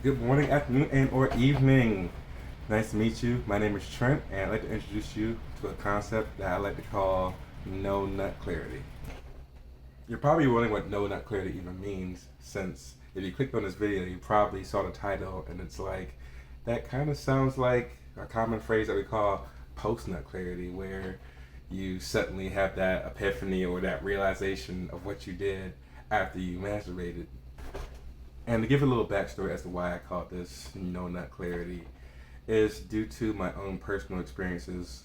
Good morning, afternoon, and or evening. Nice to meet you. My name is Trent, and I'd like to introduce you to a concept that I like to call no nut clarity. You're probably wondering what no nut clarity even means, since if you clicked on this video, you probably saw the title, and it's like, that kind of sounds like a common phrase that we call post nut clarity, where you suddenly have that epiphany or that realization of what you did after you masturbated. And to give a little backstory as to why I call this no nut clarity is due to my own personal experiences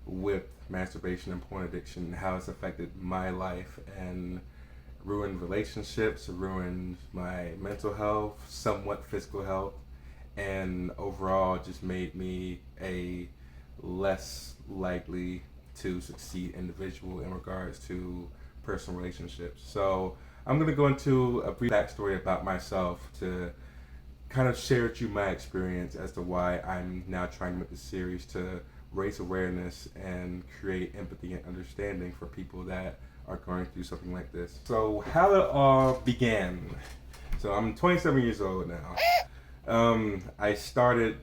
with masturbation and porn addiction and how it's affected my life and ruined relationships, ruined my mental health, somewhat physical health, and overall just made me a less likely to succeed individual in regards to personal relationships. So I'm going to go into a brief backstory about myself to kind of share with you my experience as to why I'm now trying to make this series to raise awareness and create empathy and understanding for people that are going through something like this. So how it all began. So I'm 27 years old now. I started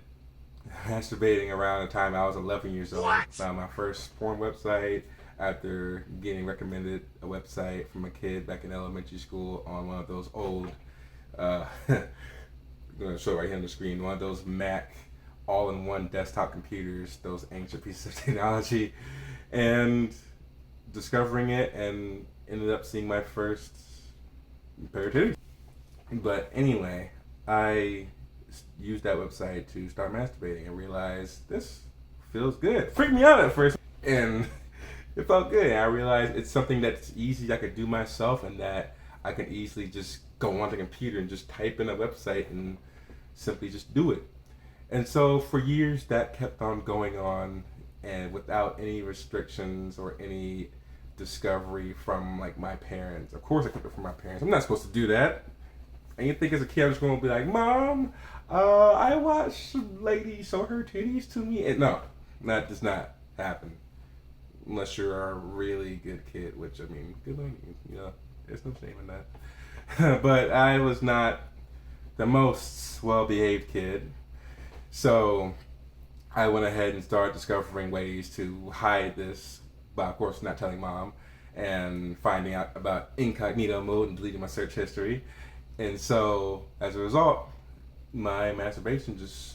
masturbating around the time I was 11 years old. Found my first porn website after getting recommended a website from a kid back in elementary school on one of those old, I'm going to show it right here on the screen, one of those Mac all-in-one desktop computers, those ancient pieces of technology, and discovering it and ended up seeing my first pair of titties. But anyway, I used that website to start masturbating and realized this feels good. Freaked me out at first, and it felt good. And I realized it's something that's easy I could do myself, and that I can easily just go on the computer and just type in a website and simply just do it. And so for years that kept on going on, and without any restrictions or any discovery from like my parents. Of course I kept it from my parents. I'm not supposed to do that. And you think as a kid I'm just going to be like, Mom, I watched some lady show her titties to me. And no, that does not happen. Unless you're a really good kid, which I mean, good on you. You know, there's no shame in that. But I was not the most well-behaved kid. So I went ahead and started discovering ways to hide this, by of course not telling Mom, and finding out about incognito mode and deleting my search history. And so as a result, my masturbation just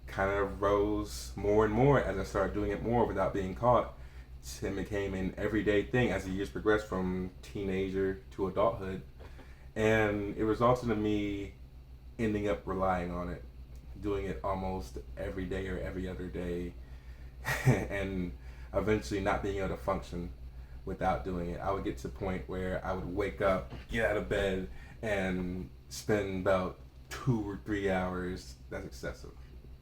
kind of rose more and more as I started doing it more without being caught. It became an everyday thing as the years progressed from teenager to adulthood. And it resulted in me ending up relying on it, doing it almost every day or every other day, and eventually not being able to function without doing it. I would get to the point where I would wake up, get out of bed, and spend about 2 or 3 hours, that's excessive,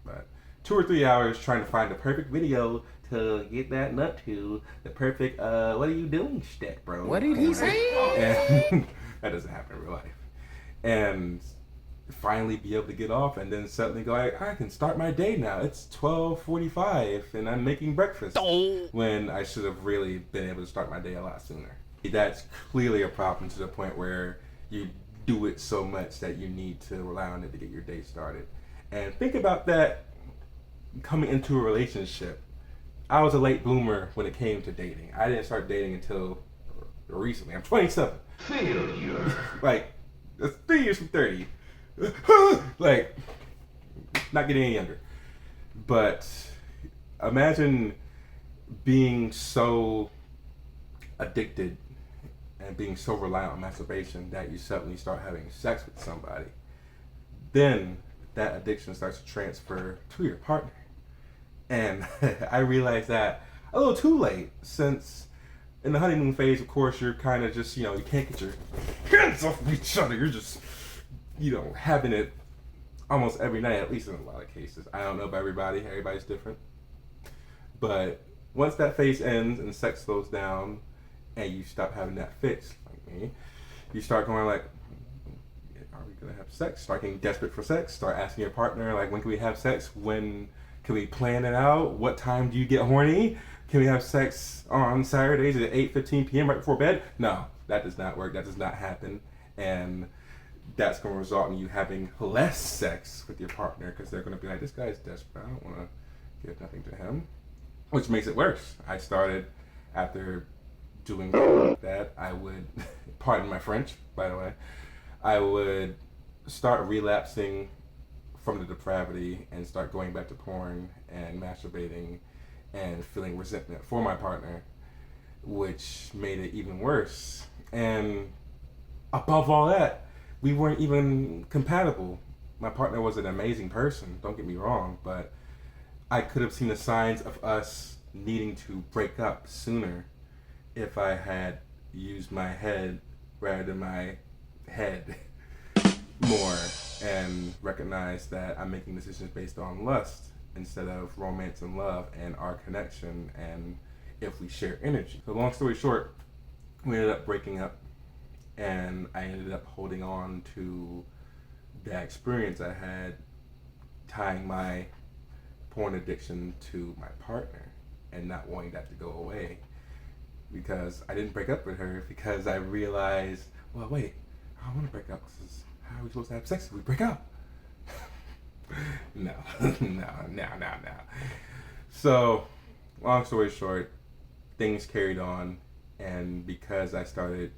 but 2 or 3 hours trying to find the perfect video to get that nut to, the perfect, what are you doing stick, bro? What did he say? And that doesn't happen in real life. And finally be able to get off, and then suddenly go, I can start my day now. It's 12:45 and I'm making breakfast. When I should have really been able to start my day a lot sooner. That's clearly a problem to the point where you do it so much that you need to rely on it to get your day started. And think about that coming into a relationship. I was a late bloomer when it came to dating. I didn't start dating until recently. I'm 27. Failure. Like, that's 3 years from 30. Like, not getting any younger. But imagine being so addicted and being so reliant on masturbation that you suddenly start having sex with somebody. Then that addiction starts to transfer to your partner. And I realized that a little too late, since in the honeymoon phase, of course, you're kind of just, you can't get your hands off of each other. You're just, having it almost every night, at least in a lot of cases. I don't know about everybody. Everybody's different. But once that phase ends and sex slows down and you stop having that fix, like me, you start going like, are we going to have sex? Start getting desperate for sex. Start asking your partner, like, when can we have sex? When can we plan it out? What time do you get horny? Can we have sex on Saturdays at 8:15 p.m. right before bed? No, that does not work. That does not happen. And that's going to result in you having less sex with your partner because they're going to be like, this guy's desperate. I don't want to give nothing to him, which makes it worse. I started, after doing that, I would, pardon my French, by the way, I would start relapsing from the depravity and start going back to porn and masturbating and feeling resentment for my partner, which made it even worse. And above all that, we weren't even compatible. My partner was an amazing person, don't get me wrong, but I could have seen the signs of us needing to break up sooner if I had used my head rather than my head more and recognized that I'm making decisions based on lust instead of romance and love and our connection and if we share energy. So long story short, we ended up breaking up and I ended up holding on to that experience I had tying my porn addiction to my partner and not wanting that to go away because I didn't break up with her because I realized, well, wait, I don't want to break up because how are we supposed to have sex if we break up? No. So, long story short, things carried on, and because I started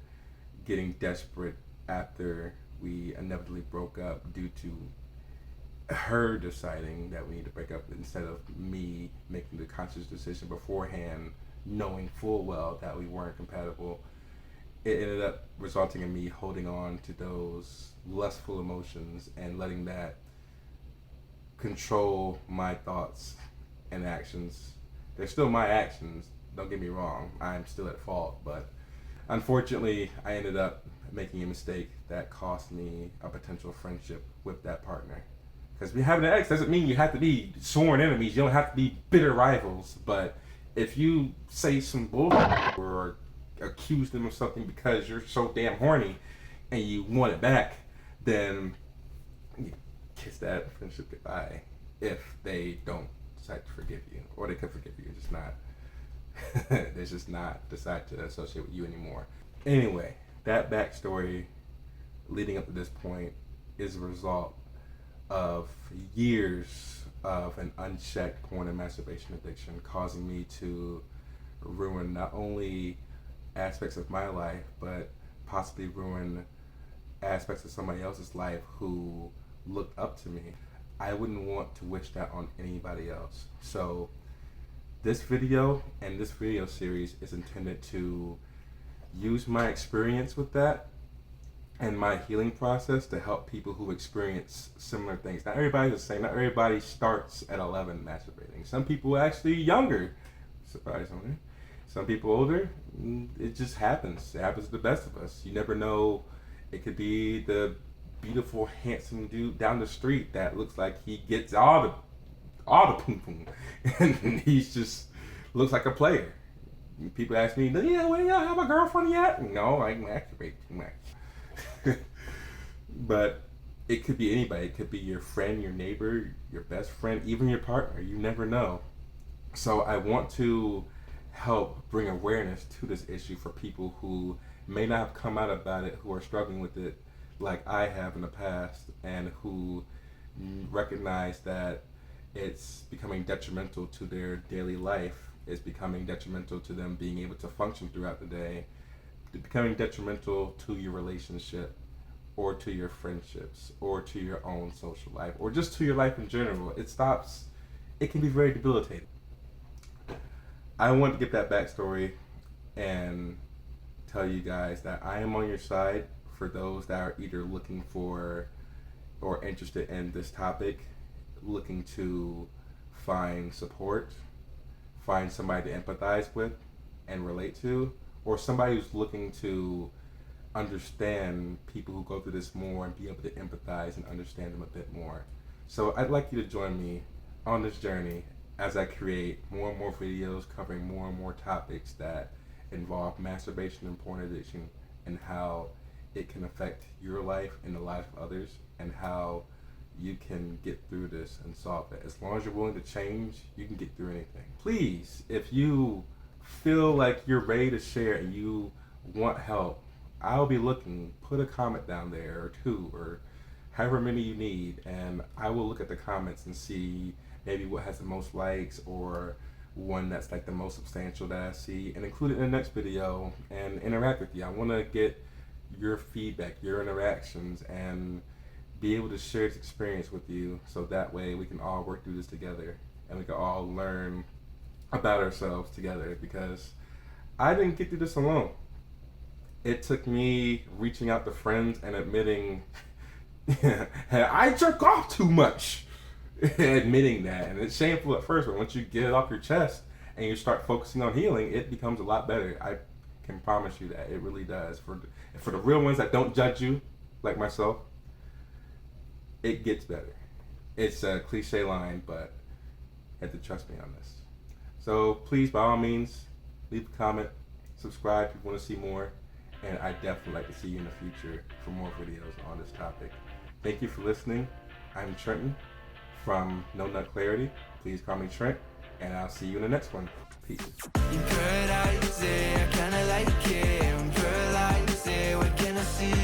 getting desperate after we inevitably broke up due to her deciding that we need to break up instead of me making the conscious decision beforehand, knowing full well that we weren't compatible, it ended up resulting in me holding on to those lustful emotions and letting that control my thoughts and actions. They're still my actions, don't get me wrong, I'm still at fault, but unfortunately I ended up making a mistake that cost me a potential friendship with that partner. Because having an ex doesn't mean you have to be sworn enemies, you don't have to be bitter rivals, but if you say some bullshit or accuse them of something because you're so damn horny and you want it back, then you kiss that friendship goodbye if they don't decide to forgive you. Or they could forgive you, just not they just not decide to associate with you anymore. Anyway, that backstory leading up to this point is a result of years of an unchecked porn and masturbation addiction, causing me to ruin not only aspects of my life, but possibly ruin aspects of somebody else's life who looked up to me. I wouldn't want to wish that on anybody else. So this video and this video series is intended to use my experience with that and my healing process to help people who experience similar things. Not everybody's the same. Not everybody starts at 11 masturbating. Some people actually younger, surprisingly. Some people older. It just happens. It happens to the best of us. You never know. It could be the beautiful, handsome dude down the street that looks like he gets all the poom poom, and he's just looks like a player. People ask me, "Yeah, well, y'all have a girlfriend yet?" No, I masturbate too much. But it could be anybody. It could be your friend, your neighbor, your best friend, even your partner. You never know. So I want to help bring awareness to this issue for people who may not have come out about it, who are struggling with it like I have in the past, and who recognize that it's becoming detrimental to their daily life. It's becoming detrimental to them being able to function throughout the day. It's becoming detrimental to your relationship or to your friendships or to your own social life or just to your life in general. It can be very debilitating. I want to get that backstory and tell you guys that I am on your side for those that are either looking for or interested in this topic, looking to find support, find somebody to empathize with and relate to, or somebody who's looking to understand people who go through this more and be able to empathize and understand them a bit more. So I'd like you to join me on this journey as I create more and more videos covering more and more topics that involve masturbation and porn addiction and how it can affect your life and the life of others and how you can get through this and solve it. As long as you're willing to change, you can get through anything. Please, if you feel like you're ready to share and you want help, I'll be looking. Put a comment down there or two or however many you need, and I will look at the comments and see maybe what has the most likes or one that's like the most substantial that I see, and include it in the next video and interact with you. I want to get your feedback, your interactions, and be able to share this experience with you, so that way we can all work through this together and we can all learn about ourselves together, because I didn't get through this alone. It took me reaching out to friends and admitting hey, I jerk off too much. Admitting that, and it's shameful at first, but once you get it off your chest and you start focusing on healing, it becomes a lot better. I can promise you that it really does. For the real ones that don't judge you, like myself, it gets better. It's a cliche line, but you have to trust me on this. So please, by all means, leave a comment, subscribe if you want to see more, and I definitely like to see you in the future for more videos on this topic. Thank you for listening. I'm Trenton from No Nut Clarity. Please call me Trent, and I'll see you in the next one. Peace. In paradise, I kinda like it. In paradise, what can I see?